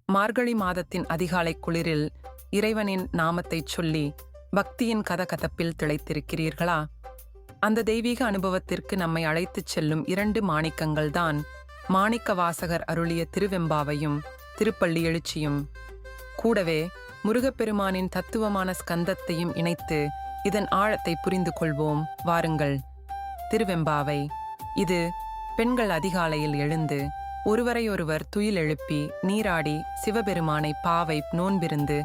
மார்கழி மாதத்தின் அதிகாலை குளிரில் இறைவனின் நாமத்தைச் சொல்லி பக்தியின் கதகதப்பில் திளைத்திருக்கிறீர்களா? அந்த தெய்வீக அனுபவத்திற்கு நம்மை அழைத்துச் செல்லும் 2 மாணிக்கங்கள்தான் மாணிக்க வாசகர் அருளிய திருவெம்பாவையும் திருப்பள்ளி எழுச்சியும். கூடவே முருகப்பெருமானின் தத்துவமான ஸ்கந்தத்தையும் இணைத்து இதன் ஆழத்தை புரிந்து கொள்வோம் வாருங்கள். திருவெம்பாவை. இது பெண்கள் அதிகாலையில் எழுந்து ஒருவரையொருவர் துயில் எழுப்பி நீராடி சிவபெருமானை பாவை நோன்பிருந்து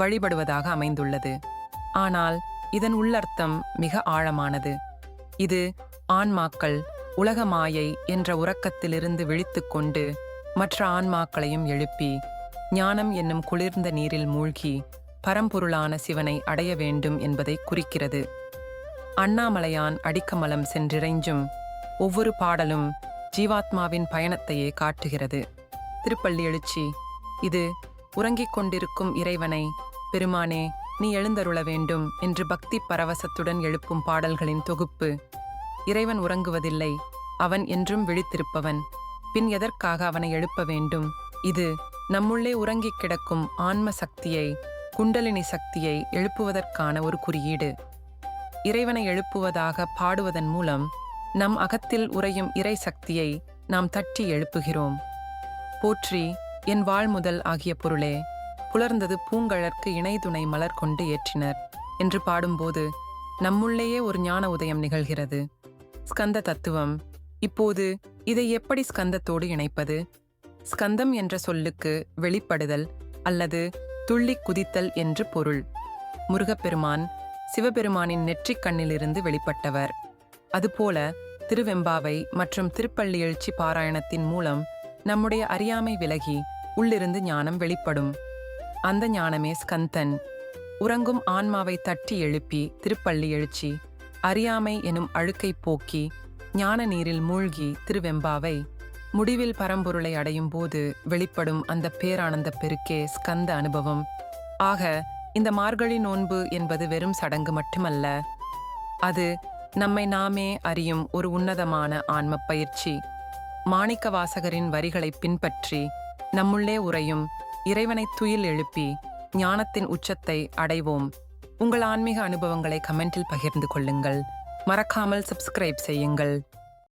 வழிபடுவதாக அமைந்துள்ளது. ஆனால் இதன் உள்ளர்த்தம் மிக ஆழமானது. இது ஆன்மாக்கள் உலக மாயை என்ற உறக்கத்திலிருந்து விழித்துக்கொண்டு மற்ற ஆன்மாக்களையும் எழுப்பி ஞானம் என்னும் குளிர்ந்த நீரில் மூழ்கி பரம்பொருளான சிவனை அடைய வேண்டும் என்பதை குறிக்கிறது. அண்ணாமலையான் அடிக்கமலம் சென்றிறைஞ்சும் ஒவ்வொரு பாடலும் ஜீவாத்மாவின் பயணத்தையே காட்டுகிறது. திருப்பள்ளி எழுச்சி. இது உறங்கிக் கொண்டிருக்கும் இறைவனை பெருமானே நீ எழுந்தருள வேண்டும் என்று பக்தி பரவசத்துடன் எழுப்பும் பாடல்களின் தொகுப்பு. இறைவன் உறங்குவதில்லை, அவன் என்றும் விழித்திருப்பவன். பின் எதற்காக அவனை எழுப்ப வேண்டும்? இது நம்முள்ளே உறங்கிக் கிடக்கும் ஆன்ம சக்தியை, குண்டலினி சக்தியை எழுப்புவதற்கான ஒரு குறியீடு. இறைவனை எழுப்புவதாக பாடுவதன் மூலம் நம் அகத்தில் உறையும் இறை சக்தியை நாம் தட்டி எழுப்புகிறோம். போற்றி என் வாழ்முதல் ஆகிய பொருளே, புலர்ந்தது பூங்கழற்கு இணைதுணை மலர் கொண்டு ஏற்றினர் என்று பாடும்போது நம்முள்ளேயே ஒரு ஞான உதயம் நிகழ்கிறது. ஸ்கந்த தத்துவம். இப்போது இதை எப்படி ஸ்கந்தத்தோடு இணைப்பது? ஸ்கந்தம் என்ற சொல்லுக்கு வெளிப்படுதல் அல்லது துள்ளி குதித்தல் என்று பொருள். முருகப்பெருமான் சிவபெருமானின் நெற்றிக் கண்ணிலிருந்து வெளிப்பட்டவர். அதுபோல திருவெம்பாவை மற்றும் திருப்பள்ளி எழுச்சி பாராயணத்தின் மூலம் நம்முடைய அறியாமை விலகி உள்ளிருந்து ஞானம் வெளிப்படும். அந்த ஞானமே ஸ்கந்தன். உறங்கும் ஆன்மாவை தட்டி எழுப்பி திருப்பள்ளி எழுச்சி, அறியாமை எனும் அழுக்கை போக்கி ஞான நீரில் மூழ்கி திருவெம்பாவை, முடிவில் பரம்பொருளை அடையும் போது வெளிப்படும் அந்த பேரானந்த பெருக்கே ஸ்கந்த அனுபவம். ஆக இந்த மார்கழி நோன்பு என்பது வெறும் சடங்கு மட்டுமல்ல, அது நம்மை நாமே அறியும் ஒரு உன்னதமான ஆன்ம பயிற்சி. மாணிக்க வாசகரின் வரிகளை பின்பற்றி நம்முள்ளே உறையும் இறைவனை துயில் எழுப்பி ஞானத்தின் உச்சத்தை அடைவோம். உங்கள் ஆன்மீக அனுபவங்களை கமெண்டில் பகிர்ந்து கொள்ளுங்கள். மறக்காமல் சப்ஸ்கிரைப் செய்யுங்கள்.